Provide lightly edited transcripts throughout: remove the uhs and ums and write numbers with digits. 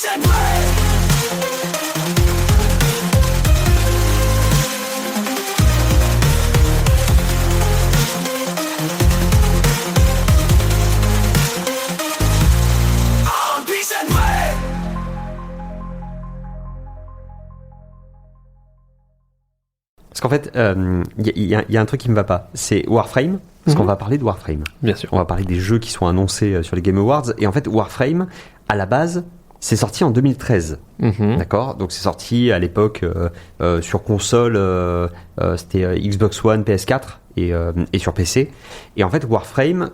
Parce qu'en fait, il y a un truc qui me va pas. C'est Warframe, parce qu'on va parler de Warframe. Bien sûr. On va parler des jeux qui sont annoncés sur les Game Awards. Et en fait, Warframe, à la base, c'est sorti en 2013. D'accord ? Donc c'est sorti à l'époque sur console, c'était Xbox One, PS4 et sur PC. Et en fait, Warframe,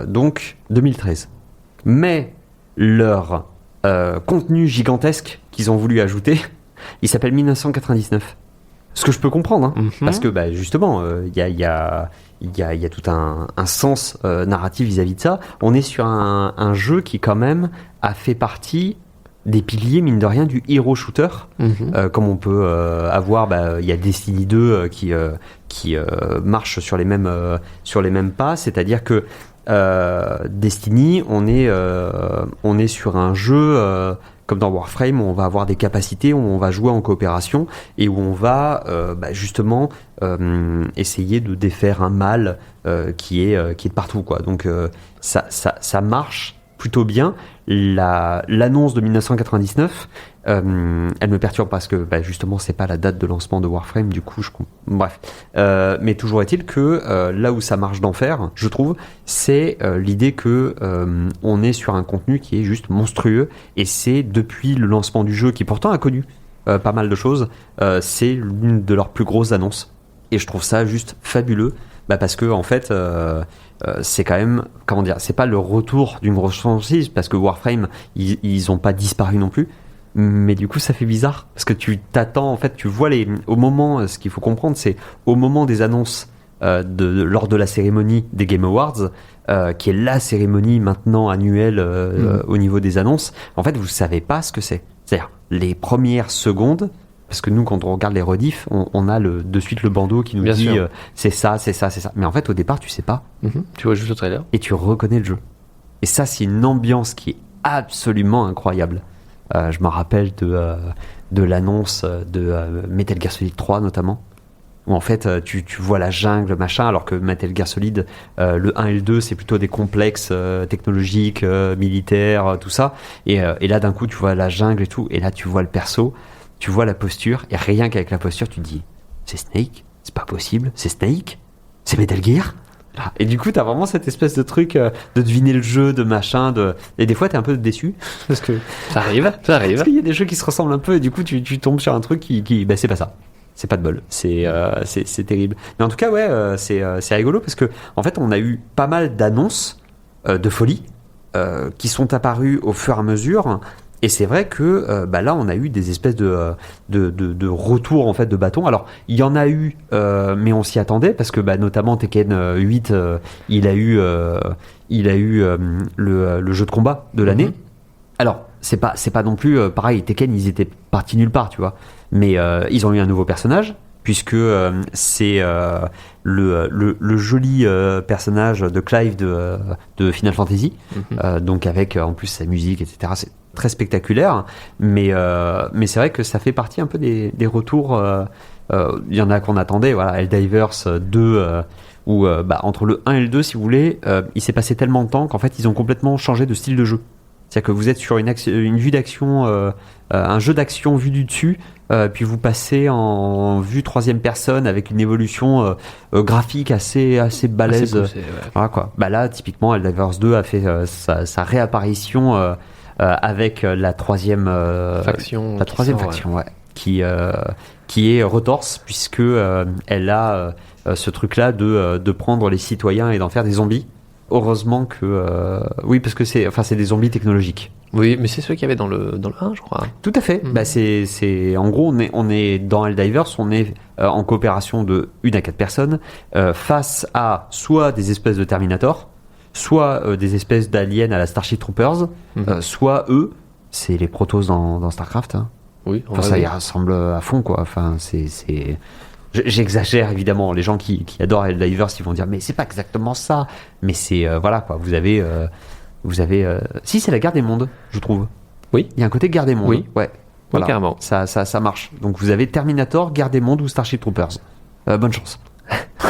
donc 2013. Mais leur contenu gigantesque qu'ils ont voulu ajouter, il s'appelle 1999. Ce que je peux comprendre, hein, parce que justement, il y a tout un sens narratif vis-à-vis de ça. On est sur un jeu qui quand même a fait partie des piliers, mine de rien, du hero shooter, comme on peut avoir. Il y a Destiny 2 qui marche sur les mêmes pas, c'est-à-dire que Destiny, on est sur un jeu. Comme dans Warframe, où on va avoir des capacités, où on va jouer en coopération et où on va justement essayer de défaire un mal qui est de partout, quoi. Donc ça marche plutôt bien. L'annonce de 1999, elle me perturbe parce que justement c'est pas la date de lancement de Warframe, du coup bref. Mais toujours est-il que là où ça marche d'enfer, je trouve, c'est l'idée que on est sur un contenu qui est juste monstrueux, et c'est depuis le lancement du jeu, qui pourtant a connu pas mal de choses, c'est l'une de leurs plus grosses annonces, et je trouve ça juste fabuleux, parce que en fait c'est quand même, comment dire, c'est pas le retour d'une grosse franchise, parce que Warframe, ils ont pas disparu non plus, mais du coup ça fait bizarre, parce que tu t'attends, en fait, tu vois au moment, ce qu'il faut comprendre, c'est au moment des annonces lors de la cérémonie des Game Awards, qui est la cérémonie maintenant annuelle au niveau des annonces, en fait vous savez pas ce que c'est, c'est-à-dire les premières secondes. Parce que nous, quand on regarde les rediffs, on a de suite le bandeau qui nous dit c'est ça. Mais en fait, au départ, tu sais pas. Tu vois juste le trailer. Et tu reconnais le jeu. Et ça, c'est une ambiance qui est absolument incroyable. Je me rappelle de l'annonce de Metal Gear Solid 3, notamment. Où en fait, tu vois la jungle, machin, alors que Metal Gear Solid, le 1 et le 2, c'est plutôt des complexes technologiques, militaires, tout ça. Et là, d'un coup, tu vois la jungle et tout. Et là, tu vois le perso. Tu vois la posture, et rien qu'avec la posture, tu te dis c'est Snake, c'est pas possible, c'est Snake, c'est Metal Gear. Et du coup, t'as vraiment cette espèce de truc de deviner le jeu, de machin, et des fois, t'es un peu déçu. Parce que ça arrive. Parce qu'il y a des jeux qui se ressemblent un peu, et du coup, tu tombes sur un truc qui c'est pas ça. C'est pas de bol. C'est terrible. Mais en tout cas, ouais, c'est rigolo, parce que, en fait, on a eu pas mal d'annonces de folie qui sont apparues au fur et à mesure. Et c'est vrai que là, on a eu des espèces de retours, en fait, de bâton. Alors, il y en a eu, mais on s'y attendait, parce que notamment Tekken 8, il a eu le jeu de combat de l'année. Alors, c'est pas non plus pareil. Tekken, ils étaient partis nulle part, tu vois. Mais ils ont eu un nouveau personnage, puisque c'est le joli personnage de Clive de Final Fantasy, donc avec en plus sa musique, etc. C'est très spectaculaire, mais c'est vrai que ça fait partie un peu des retours. Il y en a qu'on attendait, voilà, Helldivers 2, où entre le 1 et le 2, si vous voulez, il s'est passé tellement de temps qu'en fait ils ont complètement changé de style de jeu. C'est-à-dire que vous êtes sur une vue d'action, un jeu d'action vu du dessus, puis vous passez en vue troisième personne avec une évolution graphique assez balèze. Assez poussé, ouais. Voilà, quoi. Là, typiquement, Helldivers 2 a fait sa réapparition avec la troisième faction, ouais, qui est Retorse, puisque elle a ce truc-là de prendre les citoyens et d'en faire des zombies. Heureusement que oui, parce que c'est des zombies technologiques. Oui, mais c'est ceux qu'il y avait dans le 1, je crois. Tout à fait. C'est en gros, on est dans Helldivers, on est en coopération de 1 à 4 personnes face à soit des espèces de Terminator, soit des espèces d'aliens à la Starship Troopers, soit eux, c'est les Protoss dans Starcraft. Hein. Oui. Ça y ressemble à fond, quoi. Enfin, J'exagère évidemment. Les gens qui adorent Helldivers, ils vont dire mais c'est pas exactement ça. Mais c'est voilà, quoi. Vous avez si, c'est la guerre des mondes, je trouve. Oui. Il y a un côté guerre des mondes. Oui. Ouais. Voilà. Oui, carrément. Ça marche. Donc vous avez Terminator, guerre des mondes ou Starship Troopers. Bonne chance.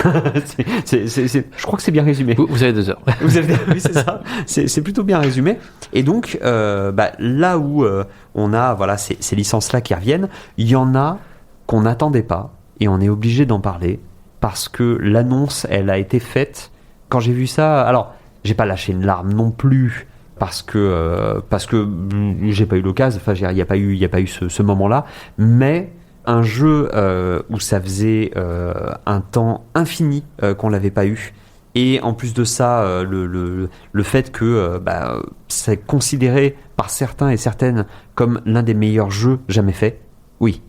Je crois que c'est bien résumé. Vous avez 2 heures. Oui, c'est ça. C'est plutôt bien résumé. Et donc, là où on a ces licences-là qui reviennent, il y en a qu'on n'attendait pas et on est obligé d'en parler parce que l'annonce, elle a été faite. Quand j'ai vu ça, alors, j'ai pas lâché une larme non plus parce que j'ai pas eu l'occasion. Enfin, il y a pas eu ce moment-là, mais un jeu où ça faisait un temps infini qu'on l'avait pas eu, et en plus de ça le fait que c'est considéré par certains et certaines comme l'un des meilleurs jeux jamais faits. Oui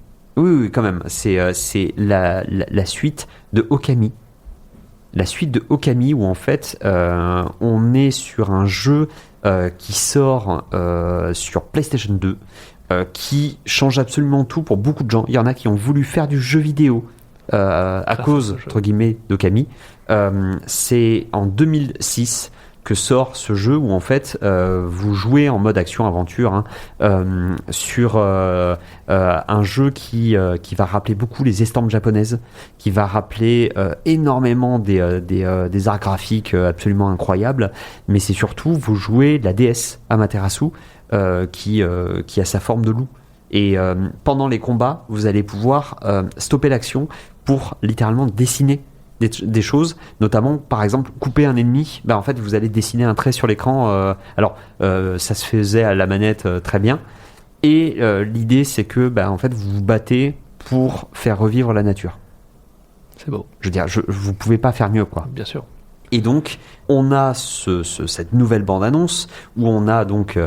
quand même, c'est la suite de Okami. La suite de Okami où en fait on est sur un jeu qui sort sur PlayStation 2, qui change absolument tout pour beaucoup de gens. Il y en a qui ont voulu faire du jeu vidéo à cause, entre guillemets, d'Okami. C'est en 2006 que sort ce jeu où en fait vous jouez en mode action-aventure sur un jeu qui va rappeler beaucoup les estampes japonaises, qui va rappeler énormément des arts graphiques absolument incroyables, mais c'est surtout vous jouez la déesse Amaterasu qui a sa forme de loup. Et pendant les combats, vous allez pouvoir stopper l'action pour littéralement dessiner des choses, notamment par exemple couper un ennemi. En fait, vous allez dessiner un trait sur l'écran. Ça se faisait à la manette très bien. Et l'idée, c'est que en fait, vous vous battez pour faire revivre la nature. C'est beau. Je veux dire, vous pouvez pas faire mieux, quoi. Bien sûr. Et donc, on a cette nouvelle bande-annonce où on a donc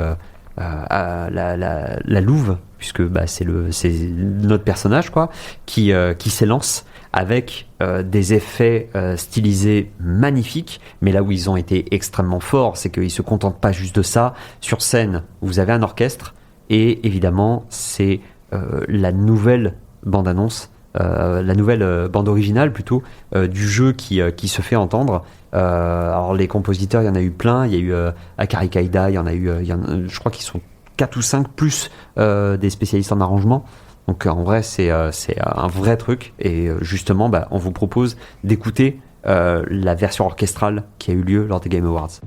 la louve, puisque c'est notre personnage, quoi, qui s'élance avec des effets stylisés magnifiques. Mais là où ils ont été extrêmement forts, c'est qu'ils se contentent pas juste de ça. Sur scène, vous avez un orchestre, et évidemment, c'est la nouvelle bande-annonce, la nouvelle bande originale plutôt du jeu qui se fait entendre. Alors les compositeurs, il y en a eu plein. Il y a eu Akari Kaida, je crois qu'ils sont 4 ou 5 plus des spécialistes en arrangement. Donc en vrai, c'est un vrai truc. Et justement, on vous propose d'écouter la version orchestrale qui a eu lieu lors des Game Awards.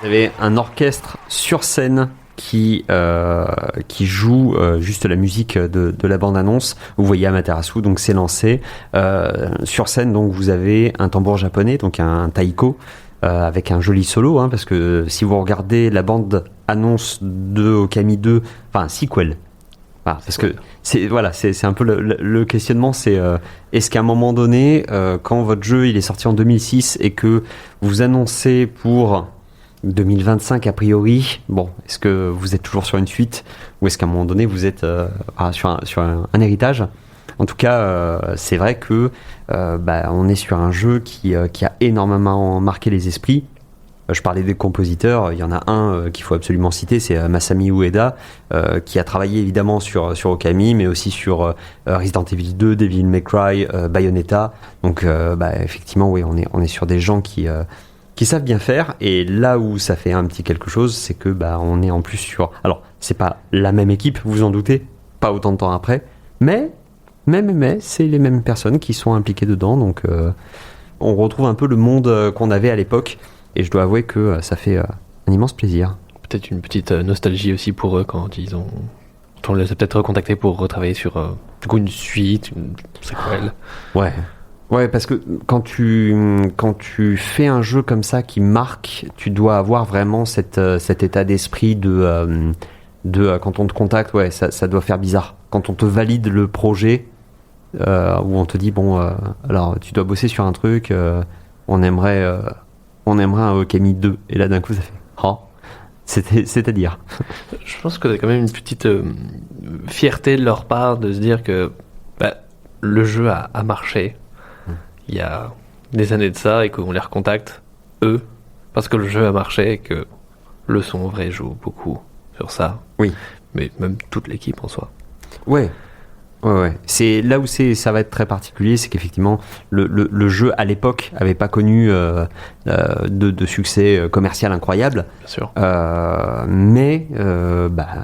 Vous avez un orchestre sur scène qui joue juste la musique de la bande-annonce. Vous voyez Amaterasu, donc c'est lancé. Sur scène, donc vous avez un tambour japonais, donc un taiko, avec un joli solo, parce que si vous regardez la bande-annonce de Okami 2, enfin sequel, parce que c'est un peu le questionnement, c'est est-ce qu'à un moment donné, quand votre jeu il est sorti en 2006 et que vous annoncez pour 2025 a priori, est-ce que vous êtes toujours sur une suite ou est-ce qu'à un moment donné vous êtes sur un héritage? En tout cas, c'est vrai que on est sur un jeu qui a énormément marqué les esprits Je parlais des compositeurs, il y en a un qu'il faut absolument citer, c'est Masami Ueda, qui a travaillé évidemment sur Okami, mais aussi sur Resident Evil 2, Devil May Cry, Bayonetta. Donc effectivement, oui, on est sur des gens qui savent bien faire. Et là où ça fait un petit quelque chose, c'est que on est en plus sur... Alors, c'est pas la même équipe, vous vous en doutez, pas autant de temps après, mais c'est les mêmes personnes qui sont impliquées dedans. Donc, on retrouve un peu le monde qu'on avait à l'époque. Et je dois avouer que ça fait un immense plaisir. Peut-être une petite nostalgie aussi pour eux quand ils ont... On les a peut-être recontactés pour retravailler sur du coup une suite, une séquelle. Ouais, parce que quand tu fais un jeu comme ça qui marque, tu dois avoir vraiment cet état d'esprit de quand on te contacte, ouais, ça doit faire bizarre. Quand on te valide le projet, où on te dit bon, alors tu dois bosser sur un truc, on aimerait un Okami 2, et là d'un coup ça fait c'est-à-dire. Je pense que c'est quand même une petite fierté de leur part de se dire que le jeu a marché il y a des années de ça et qu'on les recontacte eux parce que le jeu a marché et que le son vrai joue beaucoup sur ça. Oui. Mais même toute l'équipe en soi. Ouais. C'est là où ça va être très particulier, c'est qu'effectivement le jeu à l'époque avait pas connu de succès commercial incroyable. Bien sûr. Mais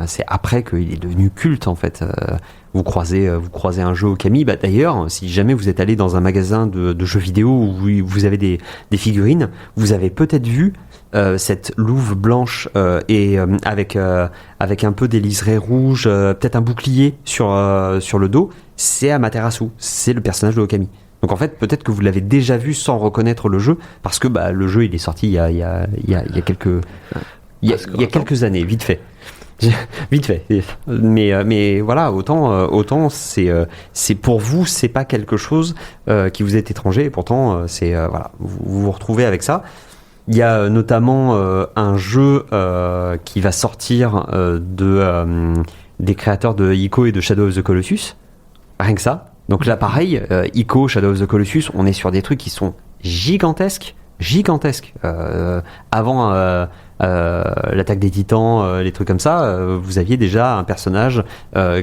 c'est après qu'il est devenu culte en fait. Vous croisez un jeu Okami. D'ailleurs, si jamais vous êtes allé dans un magasin de jeux vidéo où vous avez des figurines, vous avez peut-être vu cette louve blanche avec un peu des liserés rouges, peut-être un bouclier sur le dos. C'est Amaterasu, c'est le personnage de Okami. Donc en fait, peut-être que vous l'avez déjà vu sans reconnaître le jeu, parce que le jeu il est sorti il y a quelques années, vite fait. Mais voilà, autant c'est pour vous, c'est pas quelque chose qui vous est étranger, et pourtant vous vous retrouvez avec ça. Il y a notamment un jeu qui va sortir des créateurs de Ico et de Shadow of the Colossus. Rien que ça. Donc là, pareil, Ico, Shadow of the Colossus, on est sur des trucs qui sont gigantesques. Avant l'attaque des titans, les trucs comme ça, vous aviez déjà un personnage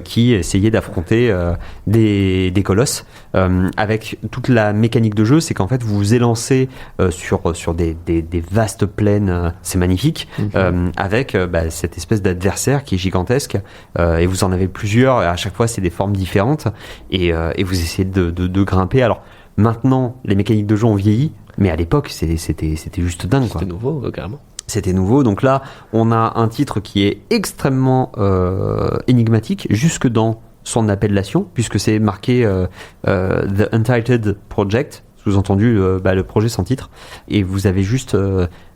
qui essayait d'affronter des colosses. Avec toute la mécanique de jeu, c'est qu'en fait vous vous élancez sur des vastes plaines, c'est magnifique, avec cette espèce d'adversaire qui est gigantesque, et vous en avez plusieurs, et à chaque fois c'est des formes différentes, et vous essayez de grimper. Alors maintenant les mécaniques de jeu ont vieilli, mais à l'époque c'était juste dingue, quoi. C'était nouveau, carrément. C'était nouveau, donc là on a un titre qui est extrêmement énigmatique jusque dans son appellation, puisque c'est marqué The Untitled Project, sous-entendu le projet sans titre, et vous avez juste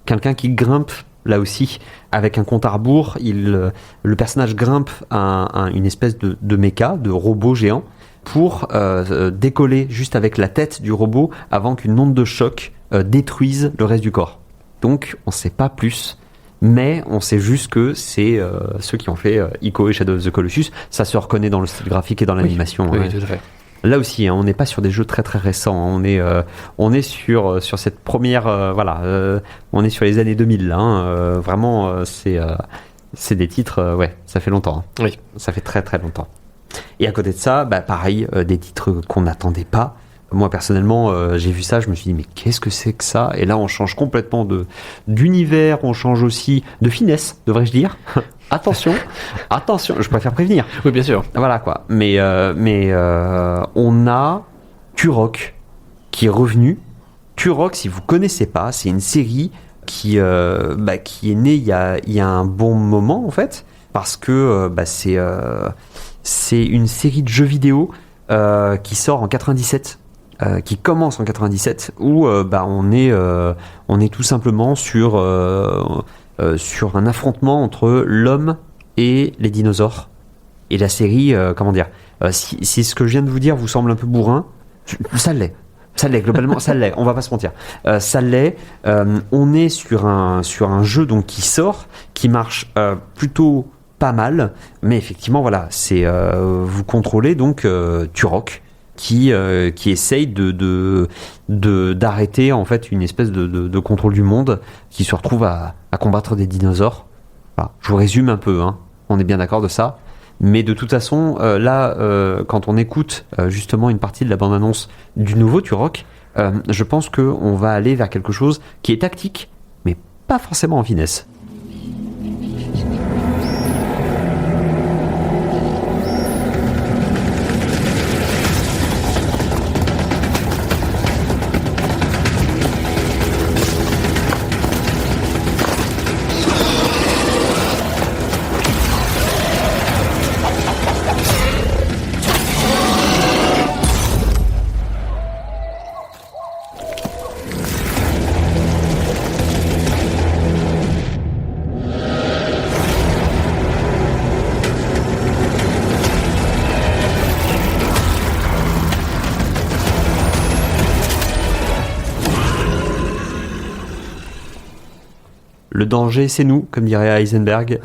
quelqu'un qui grimpe là aussi avec un compte à rebours. Le personnage grimpe une espèce de méca, de robot géant, pour décoller juste avec la tête du robot avant qu'une onde de choc détruise le reste du corps. Donc on ne sait pas plus, mais on sait juste que c'est ceux qui ont fait Ico et Shadow of the Colossus. Ça se reconnaît dans le style graphique et dans l'animation. Oui, tout à fait. Là aussi, on n'est pas sur des jeux très très récents. On est sur cette première, on est sur les années 2000. Là, vraiment, c'est des titres. Ça fait longtemps. Oui, ça fait très très longtemps. Et à côté de ça, pareil, des titres qu'on n'attendait pas. Moi personnellement, j'ai vu ça, je me suis dit mais qu'est-ce que c'est que ça ? Et là, on change complètement d'univers, on change aussi de finesse, devrais-je dire. Attention, je préfère prévenir. Oui, bien sûr. Voilà quoi. Mais on a Turok qui est revenu. Turok, si vous connaissez pas, c'est une série qui est née il y a un bon moment en fait, parce que c'est une série de jeux vidéo qui sort en 97. Qui commence en 97, où on est tout simplement sur un affrontement entre l'homme et les dinosaures. Et la série, si ce que je viens de vous dire vous semble un peu bourrin, ça l'est. Globalement, ça l'est. On va pas se mentir. Ça l'est. On est sur un jeu donc qui sort, qui marche plutôt pas mal, mais effectivement voilà, c'est vous contrôlez donc Turok, qui essaye d'arrêter en fait une espèce de contrôle du monde, qui se retrouve à combattre des dinosaures. Voilà. Je vous résume un peu, hein. On est bien d'accord de ça. Mais de toute façon, quand on écoute justement une partie de la bande-annonce du nouveau Turok, je pense qu'on va aller vers quelque chose qui est tactique, mais pas forcément en finesse. Le danger, c'est nous, comme dirait Heisenberg.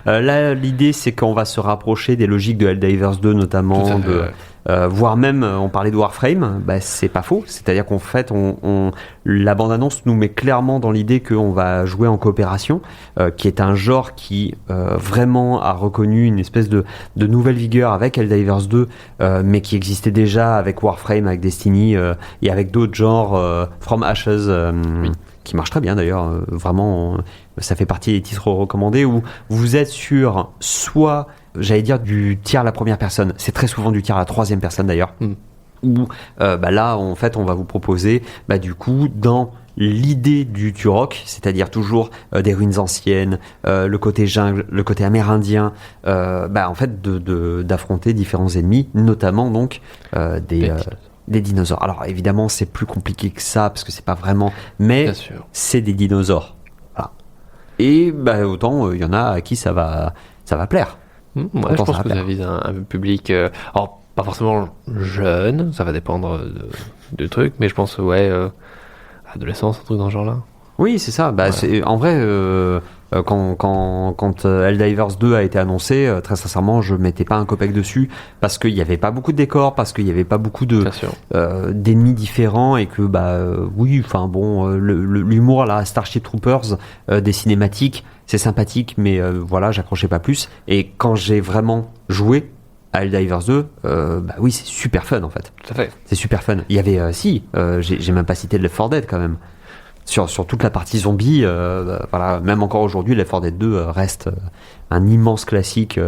Là, l'idée, c'est qu'on va se rapprocher des logiques de Helldivers 2, notamment, voire même, on parlait de Warframe, c'est pas faux. C'est-à-dire qu'en fait, la bande-annonce nous met clairement dans l'idée qu'on va jouer en coopération, qui est un genre qui vraiment a reconnu une espèce de nouvelle vigueur avec Helldivers 2, mais qui existait déjà avec Warframe, avec Destiny, et avec d'autres genres, From Ashes. Oui. Qui marche très bien d'ailleurs, vraiment, ça fait partie des titres recommandés où vous êtes sur soit, j'allais dire, du tir à la première personne, c'est très souvent du tir à la troisième personne d'ailleurs, où là, en fait, on va vous proposer, du coup, dans l'idée du Turok, c'est-à-dire toujours des ruines anciennes, le côté jungle, le côté amérindien, en fait, d'affronter différents ennemis, notamment donc des dinosaures. Alors évidemment, c'est plus compliqué que ça parce que c'est pas vraiment, mais c'est des dinosaures. Voilà. Et autant il y en a à qui ça va plaire. Ouais, je pense que ça vise un public, alors pas forcément jeune, ça va dépendre de trucs, mais je pense adolescence, un truc dans ce genre-là. Oui, c'est ça. C'est, en vrai, quand Helldivers 2 a été annoncé, très sincèrement, je mettais pas un copec dessus parce qu'il n'y avait pas beaucoup de décors, parce qu'il n'y avait pas beaucoup d'ennemis différents et que l'humour là, Starship Troopers, des cinématiques, c'est sympathique, mais j'accrochais pas plus. Et quand j'ai vraiment joué à Helldivers 2, c'est super fun en fait. Tout à fait. C'est super fun. Il y avait j'ai même pas cité Left 4 Dead quand même. Sur toute la partie zombie, même encore aujourd'hui, Left 4 Dead 2 reste un immense classique,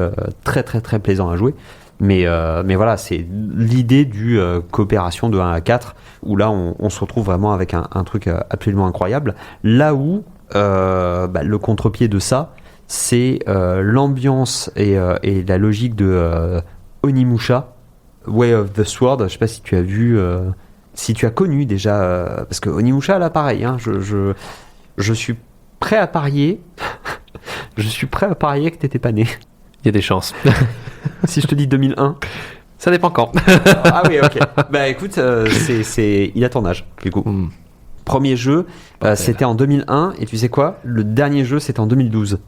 très très très plaisant à jouer. Mais voilà, c'est l'idée du coopération de 1 à 4, où là on se retrouve vraiment avec un truc absolument incroyable. Là où le contre-pied de ça, c'est l'ambiance et la logique de Onimusha, Way of the Sword. Je sais pas si tu as vu... Si tu as connu déjà, parce que Onimusha, là, pareil, hein, je suis prêt à parier, que t'étais pas né. Il y a des chances. Si je te dis 2001. Ça dépend quand. Ah oui, ok. Écoute, il a ton âge, du coup. Premier jeu, c'était en 2001, et tu sais quoi ? Le dernier jeu, c'était en 2012.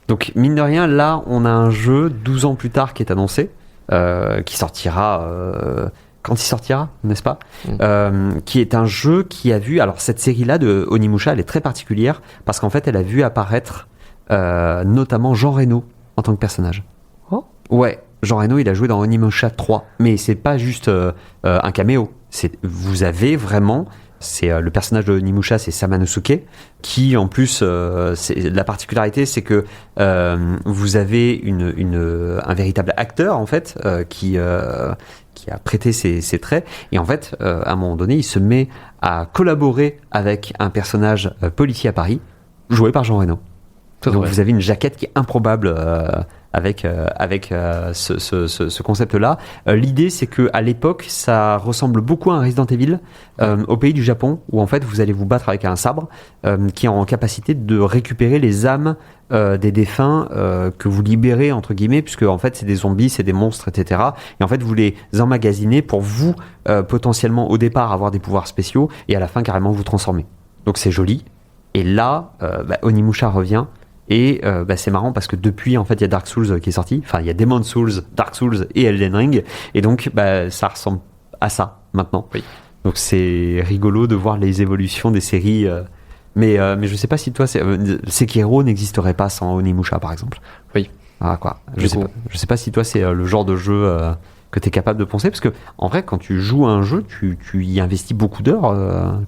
Donc, mine de rien, là, on a un jeu 12 ans plus tard qui est annoncé, qui sortira... quand il sortira, n'est-ce pas, qui est un jeu qui a vu... Alors, cette série-là de Onimusha, elle est très particulière, parce qu'en fait, elle a vu apparaître notamment Jean Reno en tant que personnage. Oh. Ouais, Jean Reno, il a joué dans Onimusha 3. Mais c'est pas juste un caméo. Vous avez vraiment... le personnage de Onimusha, c'est Samanosuke, qui en plus, la particularité, c'est que vous avez un véritable acteur en fait qui a prêté ses traits, et en fait, à un moment donné, il se met à collaborer avec un personnage policier à Paris, joué par Jean Reno. Donc vous avez une jaquette qui est improbable avec ce concept-là. L'idée, c'est que à l'époque, ça ressemble beaucoup à un Resident Evil au pays du Japon, où en fait vous allez vous battre avec un sabre qui est en capacité de récupérer les âmes des défunts que vous libérez entre guillemets, puisque en fait c'est des zombies, c'est des monstres, etc. Et en fait vous les emmagasinez pour vous potentiellement au départ avoir des pouvoirs spéciaux et à la fin carrément vous transformer. Donc c'est joli. Et là, Onimusha revient. Et c'est marrant parce que depuis, en fait, il y a Dark Souls qui est sorti. Enfin, il y a Demon's Souls, Dark Souls et Elden Ring. Et donc, ça ressemble à ça maintenant. Oui. Donc, c'est rigolo de voir les évolutions des séries. Mais je sais pas si toi, Sekiro n'existerait pas sans Onimusha, par exemple. Oui. Ah, quoi. Je sais pas si toi, c'est le genre de jeu que tu es capable de penser. Parce que, en vrai, quand tu joues à un jeu, tu y investis beaucoup d'heures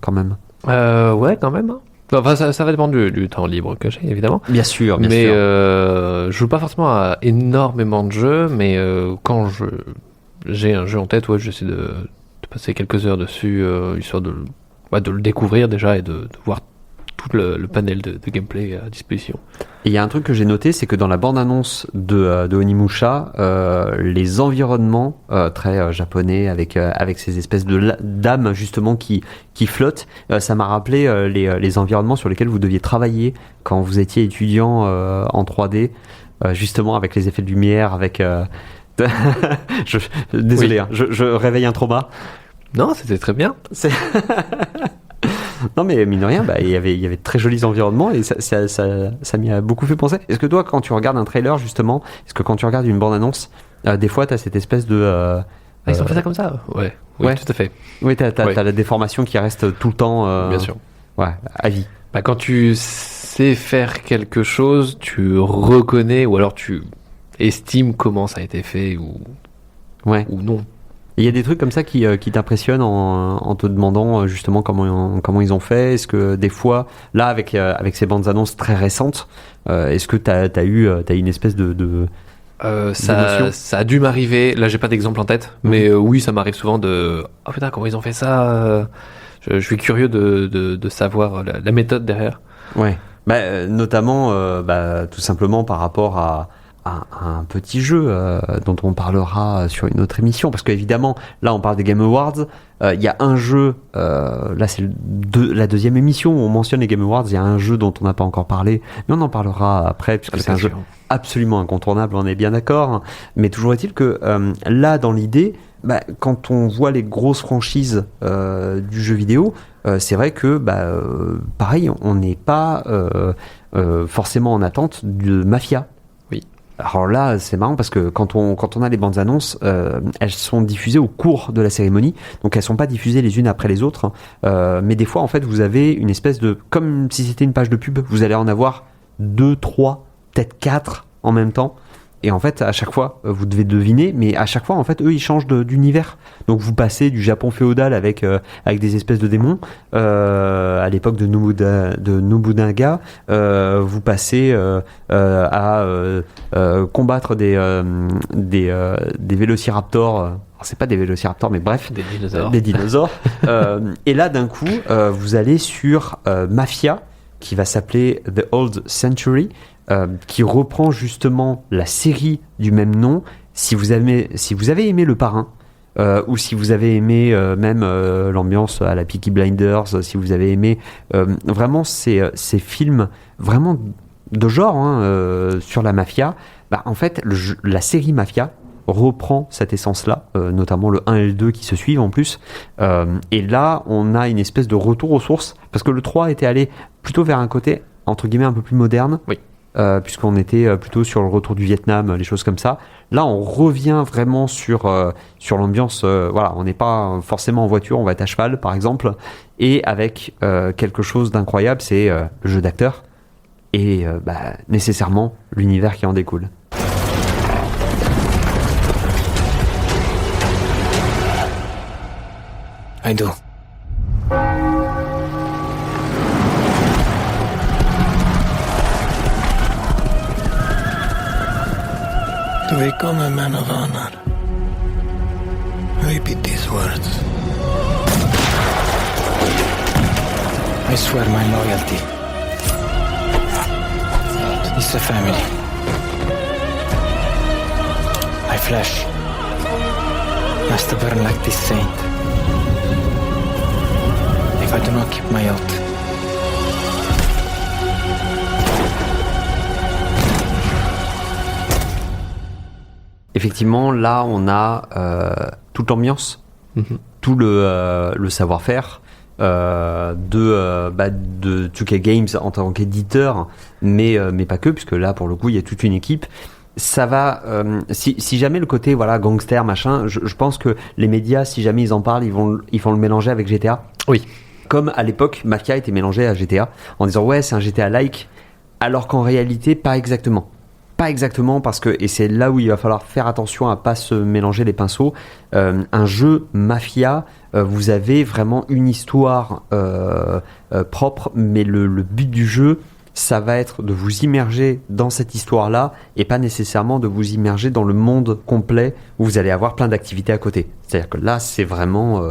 quand même. Ouais, quand même. Enfin, ça va dépendre du temps libre que j'ai, évidemment. Bien sûr. Mais je joue pas forcément à énormément de jeux, mais quand j'ai un jeu en tête, ouais, j'essaie de passer quelques heures dessus, histoire de le découvrir déjà et de voir tout le panel de gameplay à disposition. Et il y a un truc que j'ai noté, c'est que dans la bande-annonce de Onimusha, les environnements très japonais avec ces espèces de d'âmes justement qui flottent, ça m'a rappelé les environnements sur lesquels vous deviez travailler quand vous étiez étudiant en 3D, justement avec les effets de lumière, avec... Désolé, Oui. Je réveille un trauma. Non, c'était très bien. Non mais mine de rien, il y avait de très jolis environnements et ça m'y a beaucoup fait penser. Est-ce que toi, quand tu regardes un trailer justement, est-ce que quand tu regardes une bande-annonce, des fois t'as cette espèce de... Ils ont fait ça comme ça? Ouais, oui, ouais. Tout à fait. Oui, t'as la déformation qui reste tout le temps... Bien sûr. Ouais, à vie. Quand tu sais faire quelque chose, tu reconnais ou alors tu estimes comment ça a été fait ou non. Il y a des trucs comme ça qui t'impressionnent en te demandant justement comment ils ont fait. Est-ce que des fois, là avec ces bandes annonces très récentes, est-ce que t'as eu une espèce de ça a dû m'arriver. Là, j'ai pas d'exemple en tête, mais oui, ça m'arrive souvent de oh putain, comment ils ont fait ça. Je suis curieux de savoir la méthode derrière. Ouais. Notamment, tout simplement par rapport à un petit jeu dont on parlera sur une autre émission, parce qu'évidemment là on parle des Game Awards, il y a un jeu, là c'est la deuxième émission où on mentionne les Game Awards, il y a un jeu dont on n'a pas encore parlé, mais on en parlera après puisque c'est un jeu absolument incontournable, on est bien d'accord, mais toujours est-il que là dans l'idée, quand on voit les grosses franchises du jeu vidéo, c'est vrai que pareil, on n'est pas forcément en attente de Mafia. Alors là, c'est marrant parce que quand on a les bandes annonces, elles sont diffusées au cours de la cérémonie, donc elles sont pas diffusées les unes après les autres. Mais des fois, en fait, vous avez une espèce de, comme si c'était une page de pub, vous allez en avoir 2, 3, peut-être 4 en même temps. Et en fait, à chaque fois, vous devez deviner, mais à chaque fois, en fait, eux, ils changent d'univers. Donc, vous passez du Japon féodal avec des espèces de démons, à l'époque de Nobunaga, vous passez à combattre des vélociraptors. Alors, c'est pas des vélociraptors, mais bref, des dinosaures. Et là, d'un coup, vous allez sur Mafia, qui va s'appeler The Old Century. Qui reprend justement la série du même nom. Si vous avez aimé Le Parrain, ou si vous avez aimé même l'ambiance à la Peaky Blinders, si vous avez aimé vraiment ces films vraiment de genre sur la mafia, en fait la série Mafia reprend cette essence-là, notamment le 1 et le 2 qui se suivent en plus, et là on a une espèce de retour aux sources, parce que le 3 était allé plutôt vers un côté entre guillemets un peu plus moderne. Oui. Puisqu'on était plutôt sur le retour du Vietnam, les choses comme ça. Là, on revient vraiment sur l'ambiance. Voilà, on n'est pas forcément en voiture, on va être à cheval, par exemple, et avec quelque chose d'incroyable, c'est le jeu d'acteur et nécessairement l'univers qui en découle. I do. To become a man of honor, repeat these words. I swear my loyalty to this family. My flesh must burn like this saint. If I do not keep my oath, effectivement, là, on a toute l'ambiance, tout le savoir-faire, de 2K Games en tant qu'éditeur, mais pas que, puisque là pour le coup il y a toute une équipe. Ça va, si jamais le côté voilà gangster machin, je pense que les médias, si jamais ils en parlent, ils vont le mélanger avec GTA. Oui. Comme à l'époque Mafia était mélangé à GTA en disant ouais c'est un GTA like, alors qu'en réalité pas exactement parce que, et c'est là où il va falloir faire attention à pas se mélanger les pinceaux. Un jeu Mafia, vous avez vraiment une histoire propre, mais le but du jeu, ça va être de vous immerger dans cette histoire-là et pas nécessairement de vous immerger dans le monde complet où vous allez avoir plein d'activités à côté. C'est-à-dire que là, c'est vraiment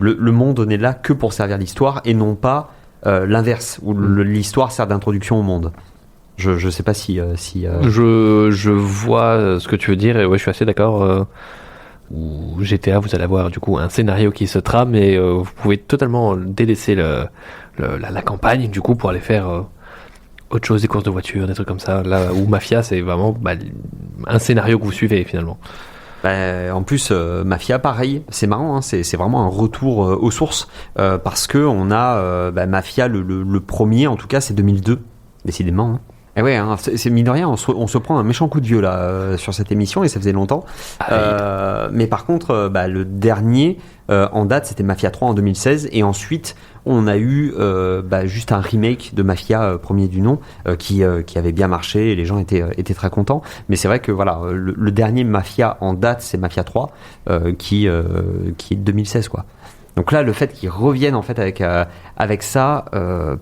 le monde n'est là que pour servir l'histoire et non pas l'inverse où l'histoire sert d'introduction au monde. Je sais pas si Je vois ce que tu veux dire et ouais, je suis assez d'accord. Où GTA, vous allez avoir du coup un scénario qui se trame et vous pouvez totalement délaisser la campagne du coup pour aller faire autre chose, des courses de voiture, des trucs comme ça. Là où Mafia, c'est vraiment un scénario que vous suivez finalement. En plus, Mafia, pareil, c'est marrant, hein, c'est vraiment un retour aux sources parce que on a Mafia, le premier, en tout cas, c'est 2002, décidément. Hein. Et ouais, hein, c'est mine de rien, on se prend un méchant coup de vieux là sur cette émission et ça faisait longtemps. Mais par contre, le dernier en date, c'était Mafia 3 en 2016 et ensuite on a eu juste un remake de Mafia premier du nom qui avait bien marché et les gens étaient très contents. Mais c'est vrai que voilà, le dernier Mafia en date, c'est Mafia 3 qui est de 2016 quoi. Donc là, le fait qu'ils reviennent en fait avec ça,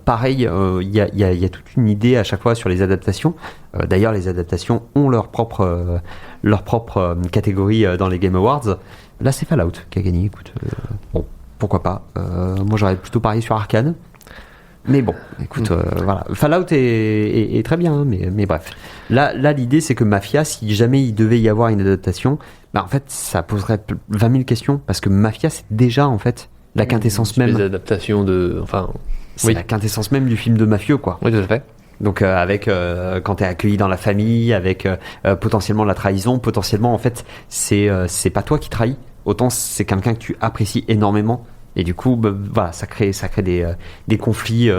pareil, il y a toute une idée à chaque fois sur les adaptations. D'ailleurs, les adaptations ont leur propre catégorie dans les Game Awards. Là, c'est Fallout qui a gagné. Écoute, bon, pourquoi pas. Moi, j'aurais plutôt parié sur Arcane. Mais bon, écoute, voilà. Fallout est très bien, hein, mais bref. Là, l'idée, c'est que Mafia, si jamais il devait y avoir une adaptation, en fait, ça poserait 20 000 questions, parce que Mafia, c'est déjà, en fait, la quintessence même. Les adaptations C'est la quintessence même du film de mafieux, quoi. Oui, tout à fait. Donc, avec, quand t'es accueilli dans la famille, avec potentiellement la trahison, potentiellement, en fait, c'est pas toi qui trahis, autant c'est quelqu'un que tu apprécies énormément. Et du coup, voilà, ça crée des conflits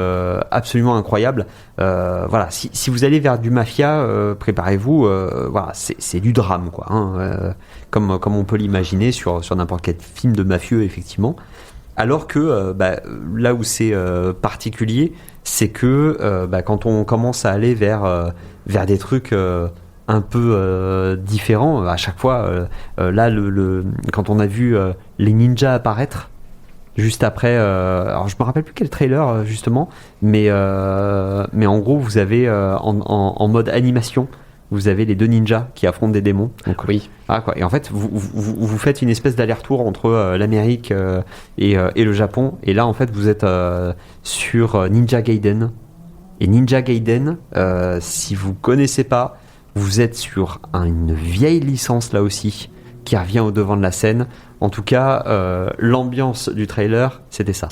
absolument incroyables. Voilà, si vous allez vers du Mafia, préparez-vous. Voilà, c'est du drame, quoi. Hein, comme on peut l'imaginer sur n'importe quel film de mafieux, effectivement. Alors que là où c'est particulier, c'est que quand on commence à aller vers des trucs un peu différents, à chaque fois, là, quand on a vu les ninjas apparaître. Juste après, alors je me rappelle plus quel trailer justement, mais en gros vous avez en mode animation, vous avez les deux ninjas qui affrontent des démons. Donc, oui. Quoi. Et en fait vous faites une espèce d'aller-retour entre l'Amérique et le Japon. Et là en fait vous êtes sur Ninja Gaiden. Et Ninja Gaiden, si vous connaissez pas, vous êtes sur une vieille licence là aussi qui revient au devant de la scène. En tout cas, l'ambiance du trailer, c'était ça.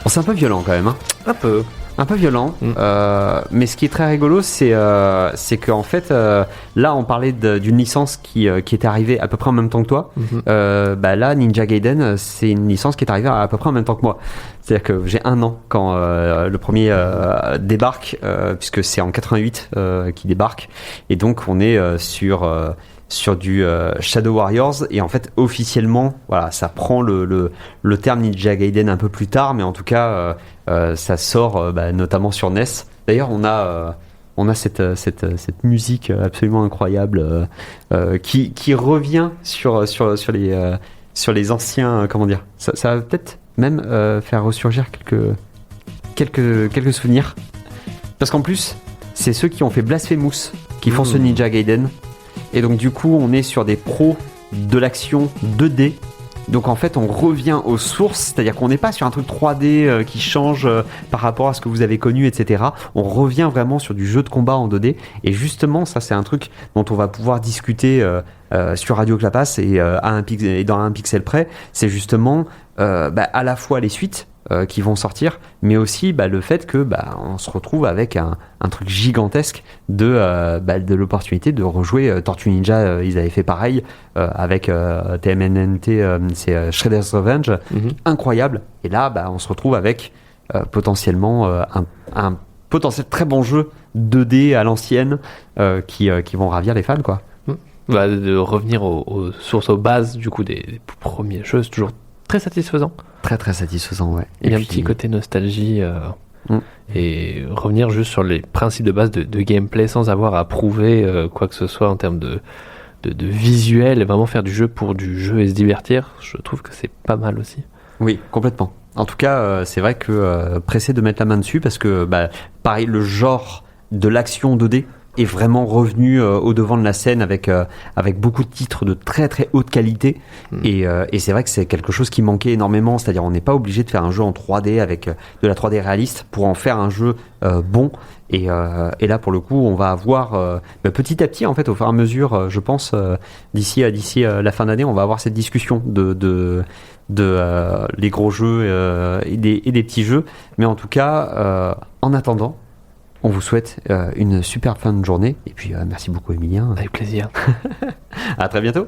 C'est un peu violent quand même, hein. Un peu violent, mais ce qui est très rigolo, c'est qu'en fait, là, on parlait d'une licence qui est arrivée à peu près en même temps que toi. Là, Ninja Gaiden, c'est une licence qui est arrivée à peu près en même temps que moi. C'est-à-dire que j'ai 1 an quand le premier débarque, puisque c'est en 88 qu'il débarque, et donc on est sur du Shadow Warriors, et en fait officiellement voilà, ça prend le terme Ninja Gaiden un peu plus tard, mais en tout cas ça sort notamment sur NES. D'ailleurs on a cette musique absolument incroyable qui revient sur les anciens, comment dire, ça va peut-être même faire ressurgir quelques souvenirs, parce qu'en plus c'est ceux qui ont fait Blasphemous qui font ce Ninja Gaiden. Et donc du coup on est sur des pros de l'action 2D Donc en fait, on revient aux sources, c'est-à-dire qu'on n'est pas sur un truc 3D qui change par rapport à ce que vous avez connu, etc. On revient vraiment sur du jeu de combat en 2D. Et justement, ça c'est un truc dont on va pouvoir discuter sur Radio Clapas et dans un pixel près. C'est justement à la fois les suites qui vont sortir, mais aussi le fait que on se retrouve avec un truc gigantesque de l'opportunité de rejouer Tortue Ninja. Ils avaient fait pareil avec TMNT, c'est Shredder's Revenge, incroyable. Et là, on se retrouve avec potentiellement un potentiel très bon jeu 2D à l'ancienne qui vont ravir les fans, quoi. De revenir aux sources, aux bases du coup des premiers jeux, c'est toujours très satisfaisant. Très très satisfaisant, ouais. Il y a un petit côté nostalgie et revenir juste sur les principes de base de gameplay sans avoir à prouver quoi que ce soit en termes de visuel, et vraiment faire du jeu pour du jeu et se divertir, je trouve que c'est pas mal aussi. Oui, complètement. En tout cas, c'est vrai que pressé de mettre la main dessus parce que pareil, le genre de l'action 2D est vraiment revenu au devant de la scène avec beaucoup de titres de très très haute qualité et c'est vrai que c'est quelque chose qui manquait énormément, c'est-à-dire on n'est pas obligé de faire un jeu en 3D avec de la 3D réaliste pour en faire un jeu bon et là pour le coup on va avoir petit à petit en fait au fur et à mesure je pense d'ici la fin d'année on va avoir cette discussion de les gros jeux et des petits jeux, mais en tout cas en attendant on vous souhaite une super fin de journée et puis merci beaucoup Emilien. Avec plaisir. À très bientôt.